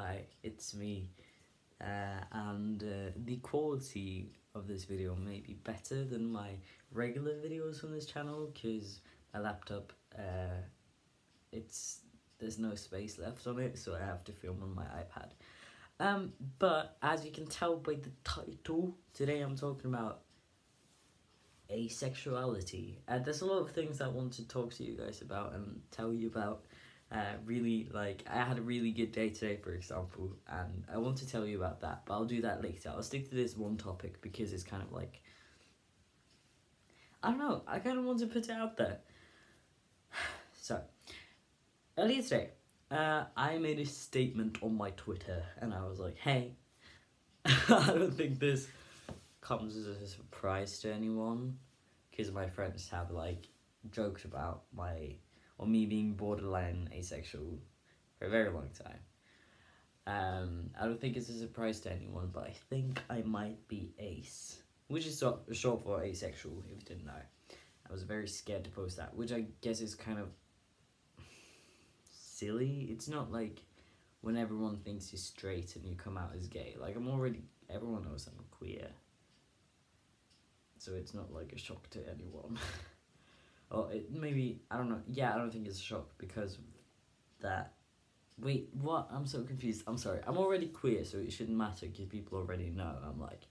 hi, it's me, and the quality of this video may be better than my regular videos on this channel because my laptop, there's no space left on it, so I have to film on my iPad. But as you can tell by the title, today I'm talking about asexuality. There's a lot of things I want to talk to you guys about and tell you about. Really, like, I had a really good day today, for example, and I want to tell you about that, but I'll do that later. I'll stick to this one topic because it's kind of like, I don't know, I kind of want to put it out there. So, earlier today, I made a statement on my Twitter, and I was like, hey, I don't think this comes as a surprise to anyone, because my friends have, like, joked about me being borderline asexual for a very long time. I don't think it's a surprise to anyone, but I think I might be ace, which is short for asexual, if you didn't know. I was very scared to post that, which I guess is kind of silly. It's not like when everyone thinks you're straight and you come out as gay. Like, everyone knows I'm queer. So it's not like a shock to anyone. Or maybe, I don't know. Yeah, I don't think it's a shock because of that. Wait, what? I'm so confused. I'm sorry. I'm already queer, so it shouldn't matter because people already know I'm like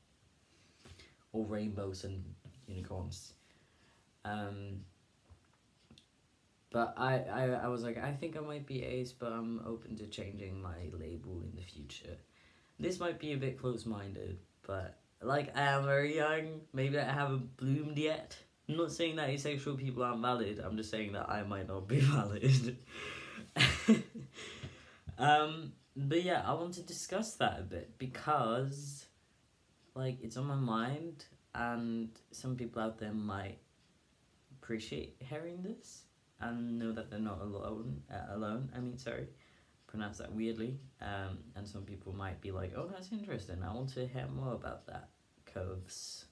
all rainbows and unicorns. But I was like, I think I might be ace, but I'm open to changing my label in the future. This might be a bit close-minded, but like, I am very young. Maybe I haven't bloomed yet. I'm not saying that asexual people aren't valid, I'm just saying that I might not be valid. But yeah, I want to discuss that a bit because, like, it's on my mind and some people out there might appreciate hearing this and know that they're not alone, pronounce that weirdly, and some people might be like, oh, that's interesting, I want to hear more about that, Kovs.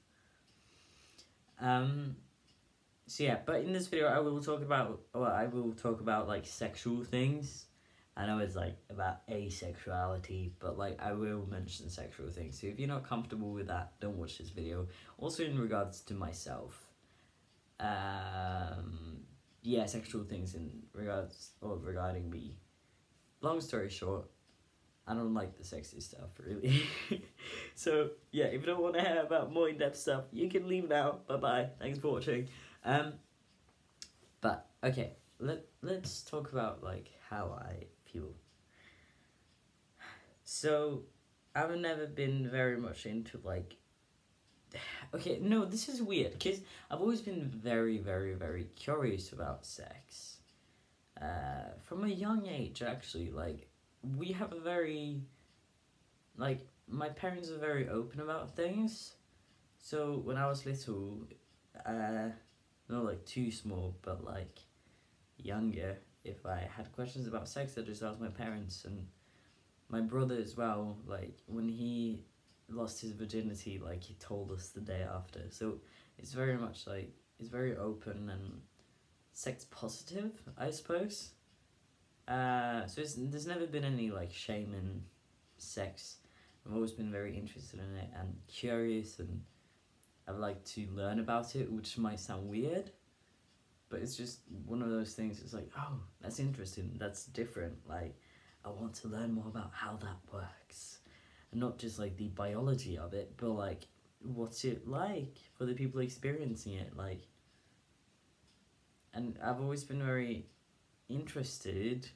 So yeah, but in this video I will talk about like sexual things. I know it's like about asexuality, but like I will mention sexual things. So if you're not comfortable with that, don't watch this video. Also in regards to myself, yeah, sexual things regarding me. Long story short, I don't like the sexy stuff, really. So, yeah, if you don't want to hear about more in-depth stuff, you can leave now. Bye-bye. Thanks for watching. But, okay, let's talk about, like, how I feel. So, I've never been very much into, like... Okay, no, this is weird, because I've always been very, very, very curious about sex. From a young age, actually, like... We have a very, like, my parents are very open about things, so when I was little, not like too small, but like younger, if I had questions about sex, I just asked my parents, and my brother as well, like, when he lost his virginity, like, he told us the day after, so it's very much, like, it's very open and sex positive, I suppose. So there's never been any, like, shame in sex. I've always been very interested in it and curious, and I'd like to learn about it, which might sound weird, but it's just one of those things. It's like, oh, that's interesting, that's different, like, I want to learn more about how that works, and not just, like, the biology of it, but, like, what's it like for the people experiencing it, like, and I've always been very interested,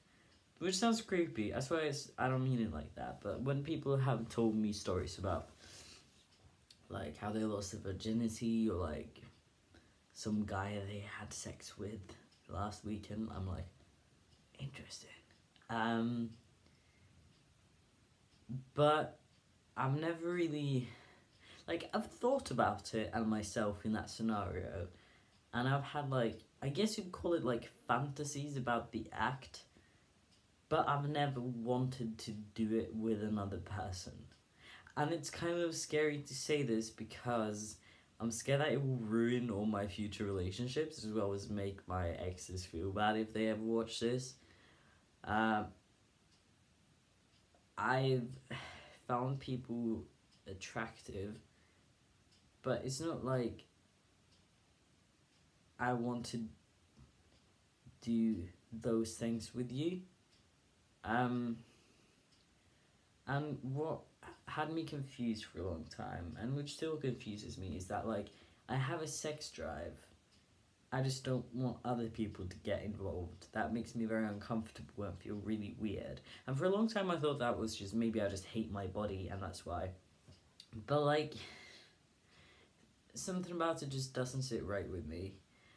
which sounds creepy. I swear I don't mean it like that, but when people have told me stories about, like, how they lost their virginity, or like some guy they had sex with last weekend, I'm like, interesting. But I've never really, like, I've thought about it and myself in that scenario, and I've had, like, I guess you'd call it, like, fantasies about the act, but I've never wanted to do it with another person. And it's kind of scary to say this because I'm scared that it will ruin all my future relationships, as well as make my exes feel bad if they ever watch this. I I've found people attractive, but it's not like I want to do those things with you. And what had me confused for a long time, and which still confuses me, is that like I have a sex drive. I just don't want other people to get involved. That makes me very uncomfortable and feel really weird. And for a long time I thought that was just maybe I just hate my body and that's why. But like, something about it just doesn't sit right with me.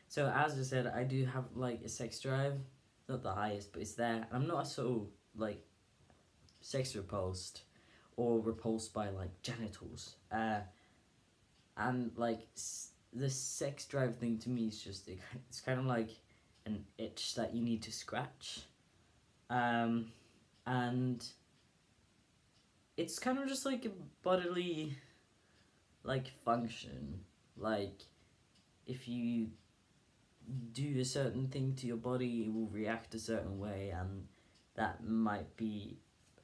So as I said, I do have like a sex drive. Not the highest, but it's there. I'm not so like sex repulsed or repulsed by like genitals. And like the sex drive thing to me is just, it's kind of like an itch that you need to scratch. And it's kind of just like a bodily like function. Like if you do a certain thing to your body, it will react a certain way, and that might be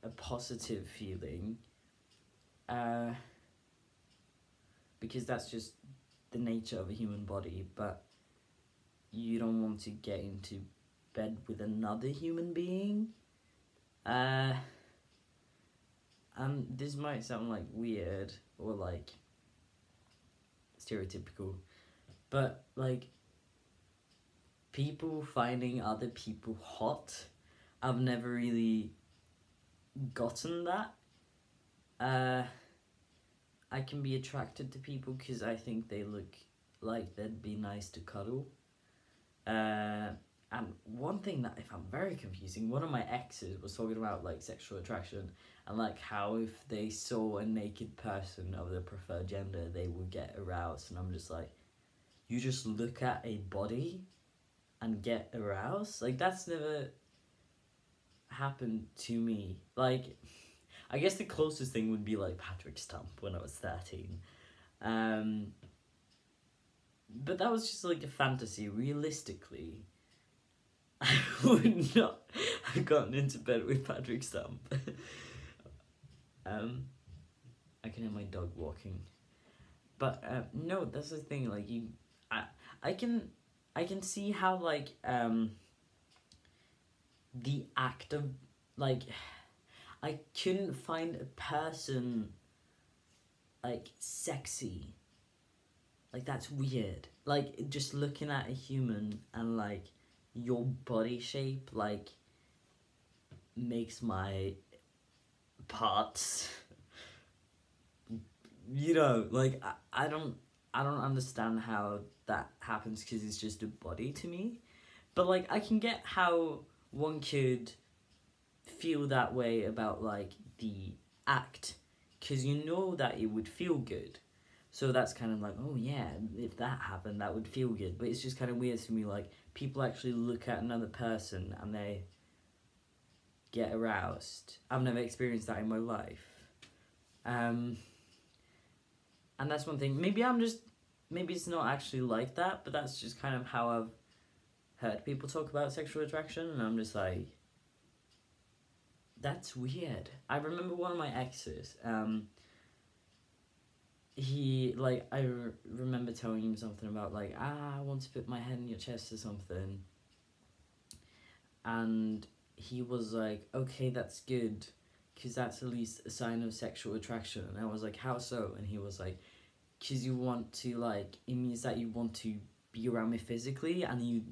a positive feeling. Because that's just the nature of a human body, but you don't want to get into bed with another human being. And this might sound like weird or like stereotypical, but like people finding other people hot, I've never really gotten that. I can be attracted to people because I think they look like they'd be nice to cuddle. And one thing that I found very confusing, one of my exes was talking about like sexual attraction and like how if they saw a naked person of their preferred gender, they would get aroused. And I'm just like, you just look at a body and get aroused? Like, that's never happened to me. Like, I guess the closest thing would be like Patrick Stump when I was 13. But that was just like a fantasy. Realistically, I would not have gotten into bed with Patrick Stump. I can hear my dog walking. But no, that's the thing. Like I can see how like the act of like, I couldn't find a person like sexy. Like, that's weird. Like, just looking at a human and like your body shape like makes my parts, you know, like I don't understand how that happens because it's just a body to me. But like, I can get how one could feel that way about like the act, because you know that it would feel good. So that's kind of like, oh yeah, if that happened, that would feel good. But it's just kind of weird to me, like, people actually look at another person and they get aroused. I've never experienced that in my life. And that's one thing. Maybe it's not actually like that, but that's just kind of how I've heard people talk about sexual attraction, and I'm just like, that's weird. I remember one of my exes, he, like, I remember telling him something about, like, I want to put my head in your chest or something. And he was like, okay, that's good, because that's at least a sign of sexual attraction. And I was like, how so? And he was like, because you want to, like, it means that you want to be around me physically, and you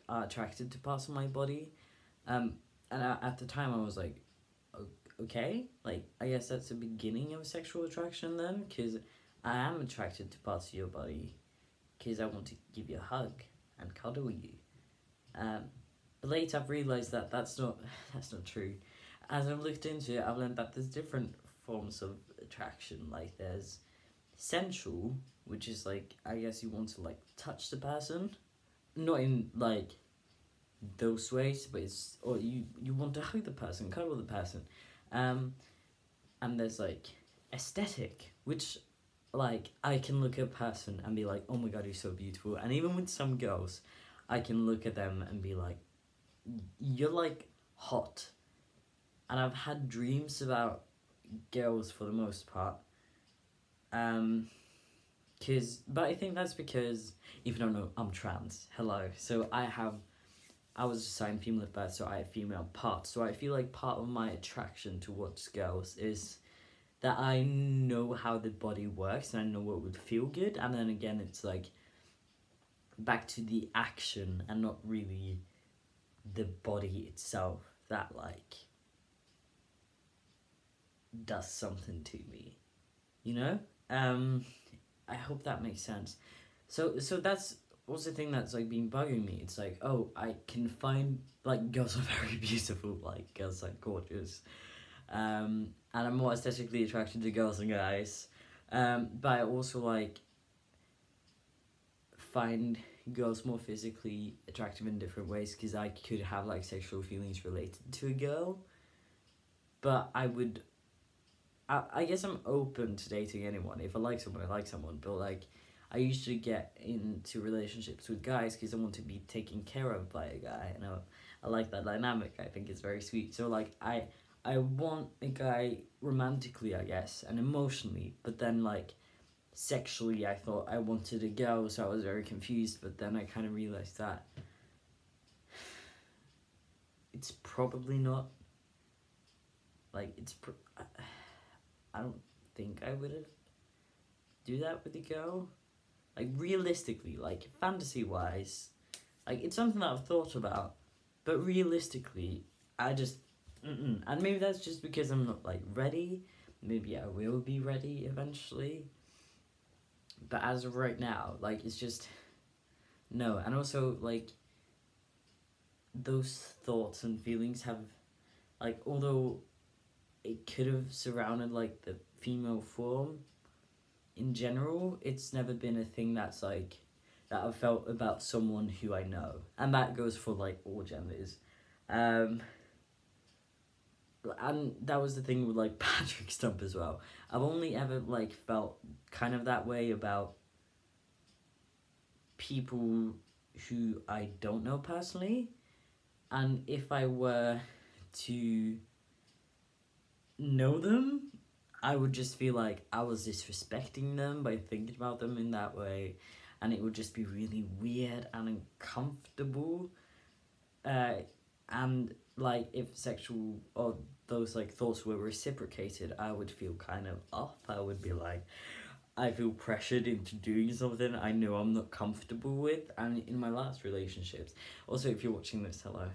are attracted to parts of my body. And at the time I was like, okay, like, I guess that's the beginning of sexual attraction then, because I am attracted to parts of your body, because I want to give you a hug and cuddle you. But later I've realised that that's not true. As I've looked into it, I've learned that there's different forms of attraction. Like, there's sensual, which is like, I guess you want to like touch the person, not in like those ways, but it's, or you want to hug the person, cuddle the person. And there's like aesthetic, which, like, I can look at a person and be like, oh my god, you're so beautiful. And even with some girls, I can look at them and be like, you're like hot, and I've had dreams about girls for the most part. But I think that's because, even though no, I'm trans, hello, so I was assigned female at birth, so I have female parts, so I feel like part of my attraction towards girls is that I know how the body works, and I know what would feel good, and then again, it's like, back to the action, and not really the body itself, that, like, does something to me, you know? I hope that makes sense. So that's also the thing that's, like, been bugging me. It's like, oh, I can find, like, girls are very beautiful, like, girls are gorgeous. And I'm more aesthetically attracted to girls than guys. But I also, like, find girls more physically attractive in different ways, because I could have, like, sexual feelings related to a girl. But I guess I'm open to dating anyone. If I like someone, I like someone. But, like, I usually get into relationships with guys because I want to be taken care of by a guy. And I like that dynamic. I think it's very sweet. So, like, I want a guy romantically, I guess, and emotionally. But then, like, sexually, I thought I wanted a girl, so I was very confused. But then I kind of realized that it's probably not. Like, I don't think I would have do that with a girl. Like, realistically, like, fantasy-wise, like, it's something that I've thought about, but realistically, I just, and maybe that's just because I'm not, like, ready. Maybe I will be ready eventually, but as of right now, like, it's just, no. And also, like, those thoughts and feelings have, like, although it could have surrounded, like, the female form in general, it's never been a thing that's, like, that I've felt about someone who I know. And that goes for, like, all genders. And that was the thing with, like, Patrick Stump as well. I've only ever, like, felt kind of that way about people who I don't know personally. And if I were to know them, I would just feel like I was disrespecting them by thinking about them in that way, and it would just be really weird and uncomfortable. And, like, if sexual or those, like, thoughts were reciprocated, I would feel kind of off. I would be like, I feel pressured into doing something I know I'm not comfortable with. And in my last relationships, also, if you're watching this, hello.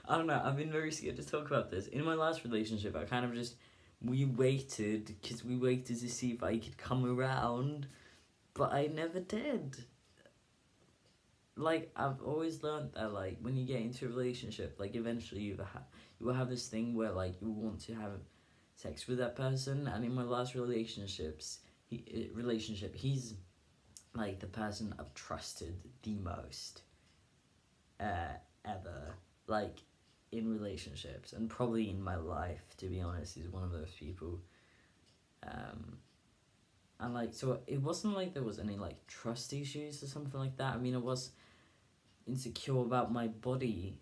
I don't know, I've been very scared to talk about this. In my last relationship, I kind of just, we waited to see if I could come around, but I never did. Like, I've always learned that, like, when you get into a relationship, like, eventually you will have this thing where, like, you want to have sex with that person. And in my last relationship, he's, like, the person I've trusted the most ever, like, in relationships, and probably in my life, to be honest. He's one of those people. And, like, so it wasn't like there was any, like, trust issues or something like that. I mean, I was insecure about my body,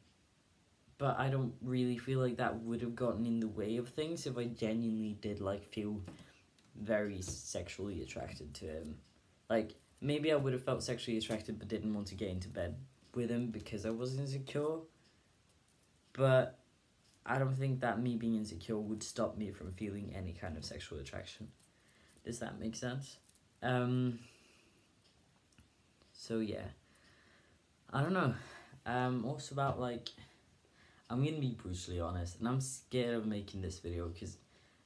but I don't really feel like that would have gotten in the way of things if I genuinely did, like, feel very sexually attracted to him. Like, maybe I would have felt sexually attracted but didn't want to get into bed with him because I was insecure. But I don't think that me being insecure would stop me from feeling any kind of sexual attraction. Does that make sense? So yeah, I don't know. Also about, like, I'm gonna be brutally honest, and I'm scared of making this video because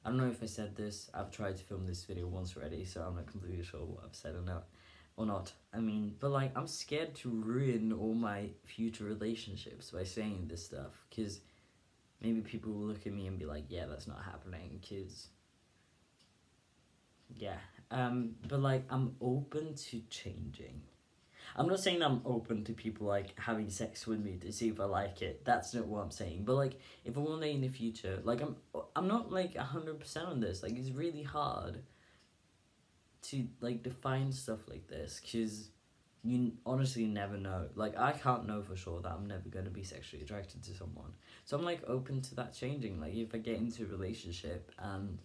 I don't know if I said this. I've tried to film this video once already, so I'm not completely sure what I've said or not. I mean, but, like, I'm scared to ruin all my future relationships by saying this stuff, because maybe people will look at me and be like, yeah, that's not happening, because, yeah. But, like, I'm open to changing. I'm not saying I'm open to people, like, having sex with me to see if I like it. That's not what I'm saying. But, like, if I one day in the future, like, I'm not, like, 100% on this. Like, it's really hard to, like, define stuff like this, because you honestly never know. Like, I can't know for sure that I'm never going to be sexually attracted to someone. So I'm, like, open to that changing. Like, if I get into a relationship and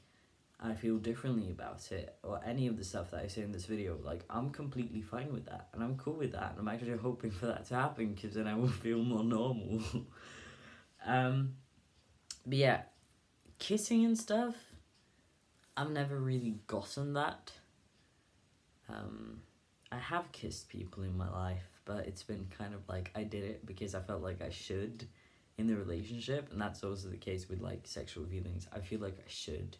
I feel differently about it, or any of the stuff that I say in this video, like, I'm completely fine with that, and I'm cool with that, and I'm actually hoping for that to happen, because then I will feel more normal. But yeah, kissing and stuff, I've never really gotten that. I have kissed people in my life, but it's been kind of like, I did it because I felt like I should in the relationship, and that's also the case with, like, sexual feelings. I feel like I should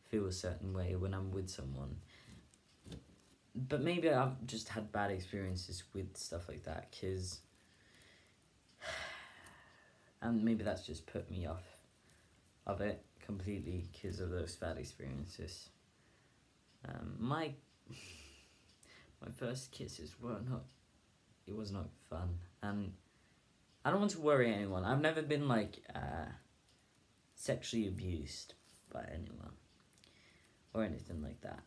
feel a certain way when I'm with someone. But maybe I've just had bad experiences with stuff like that, because... and maybe that's just put me off of it completely because of those bad experiences. My first kisses were not... it was not fun, and I don't want to worry anyone. I've never been, like, sexually abused by anyone or anything like that.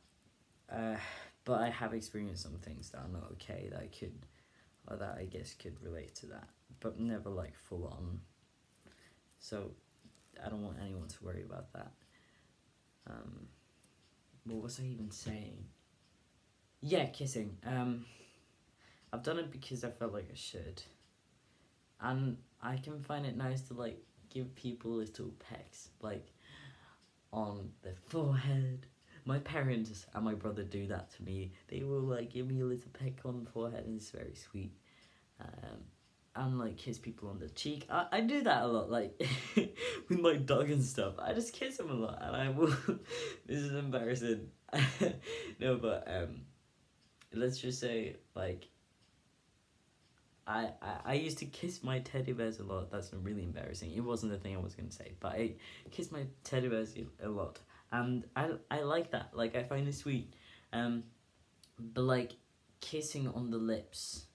But I have experienced some things that are not okay, that I could, or that I guess could relate to that, but never, like, full on. So I don't want anyone to worry about that. What was I even saying? Yeah, kissing. I've done it because I felt like I should. And I can find it nice to, like, give people little pecks, like, on the forehead. My parents and my brother do that to me. They will, like, give me a little peck on the forehead, and it's very sweet. And, like, kiss people on the cheek. I do that a lot, like, with my dog and stuff. I just kiss him a lot, and I will... this is embarrassing. No, but, let's just say, like, I used to kiss my teddy bears a lot. That's really embarrassing. It wasn't the thing I was going to say, but I kiss my teddy bears a lot. And I like that. Like, I find it sweet. But, like, kissing on the lips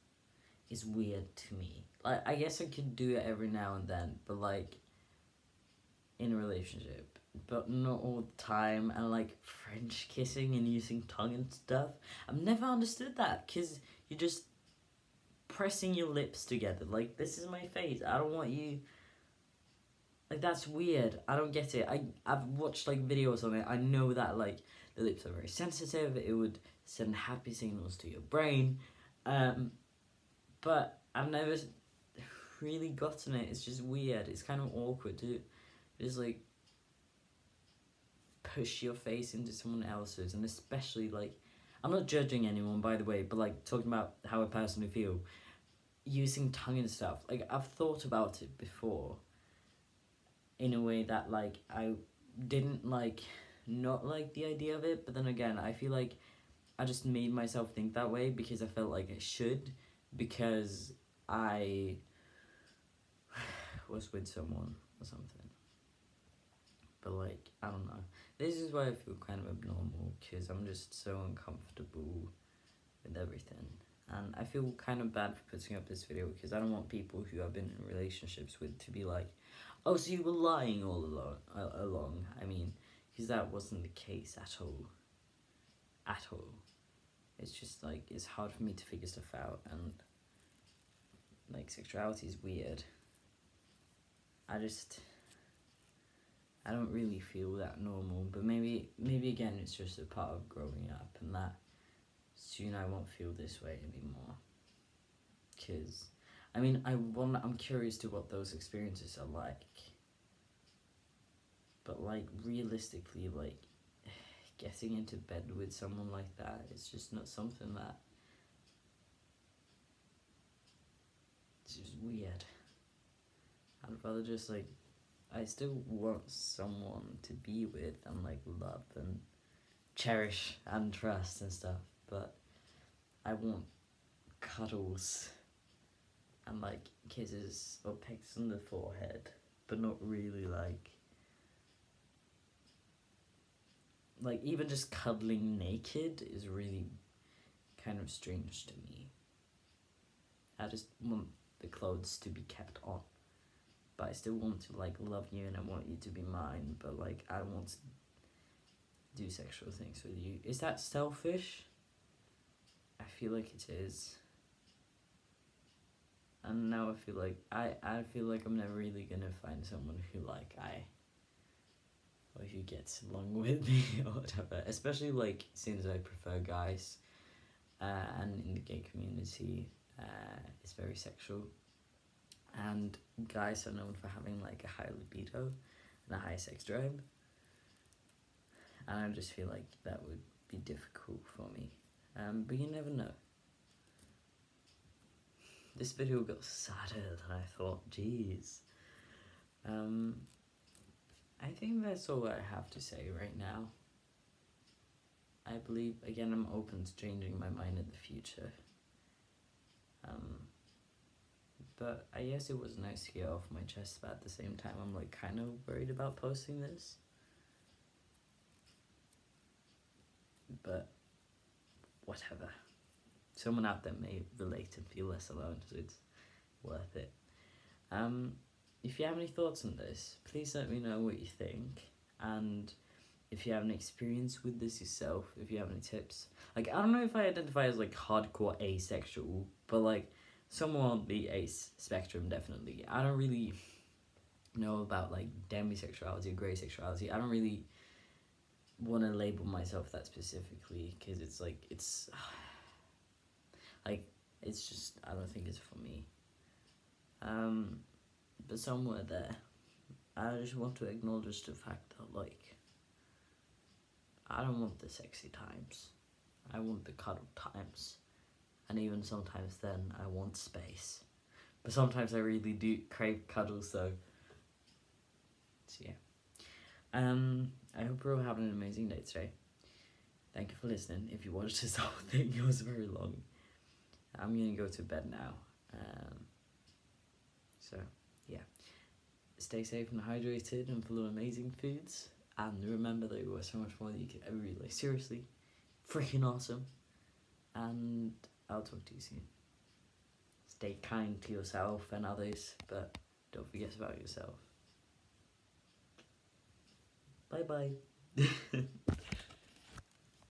is weird to me. Like, I guess I could do it every now and then, but, like, in a relationship. But not all the time. And, like, French kissing and using tongue and stuff. I've never understood that, because you're just pressing your lips together. Like, this is my face. I don't want you... like, that's weird. I don't get it. I've watched, like, videos on it. I know that, like, the lips are very sensitive. It would send happy signals to your brain. But I've never really gotten it. It's just weird. It's kind of awkward to just, like, push your face into someone else's. And especially, like, I'm not judging anyone, by the way, but, like, talking about how I personally feel, using tongue and stuff. Like, I've thought about it before in a way that, like, I didn't, like, not like the idea of it, but then again, I feel like I just made myself think that way because I felt like I should, because I was with someone or something. But, like, I don't know. This is why I feel kind of abnormal, because I'm just so uncomfortable with everything. And I feel kind of bad for putting up this video, because I don't want people who I've been in relationships with to be like, oh, so you were lying all along. I mean, because that wasn't the case at all. At all. It's just, like, it's hard for me to figure stuff out, and, like, sexuality is weird. I don't really feel that normal, but maybe again, it's just a part of growing up, and that soon I won't feel this way anymore. Because, I mean, I'm curious to what those experiences are like. But, like, realistically, like, getting into bed with someone like that is just not something that... it's just weird. I'd rather just, like... I still want someone to be with and, like, love and cherish and trust and stuff, but I want cuddles and, like, kisses or pecks on the forehead, but not really, like, even just cuddling naked is really kind of strange to me. I just want the clothes to be kept on. But I still want to, like, love you and I want you to be mine, but, like, I don't want to do sexual things with you. Is that selfish? I feel like it is. And now I feel like I feel like I'm never really gonna find someone who like or who gets along with me or whatever. Especially like since I prefer guys, and in the gay community, it's very sexual, and guys are known for having like a high libido and a high sex drive, and I just feel like that would be difficult for me. But you never know. This video got sadder than I thought, jeez. I think that's all I have to say right now. I believe, again, I'm open to changing my mind in the future. But I guess it was nice to get off my chest, but at the same time I'm like kind of worried about posting this. But whatever. Someone out there may relate and feel less alone, so it's worth it. If you have any thoughts on this, please let me know what you think. And if you have any experience with this yourself, if you have any tips. Like, I don't know if I identify as like hardcore asexual, but like somewhere on the ace spectrum, definitely. I don't really know about like demisexuality or grey sexuality. I don't really want to label myself that specifically, because it's like, it's just, I don't think it's for me. But somewhere there, I just want to acknowledge the fact that like, I don't want the sexy times. I want the cuddle times. And even sometimes then, I want space. But sometimes I really do crave cuddles, so yeah. I hope you're all having an amazing day today. Thank you for listening. If you watched this whole thing, it was very long. I'm gonna go to bed now. So yeah, stay safe and hydrated and full of amazing foods. And remember that you are so much more than you could ever realize. Seriously, freaking awesome. And I'll talk to you soon. Stay kind to yourself and others, but don't forget about yourself. Bye bye.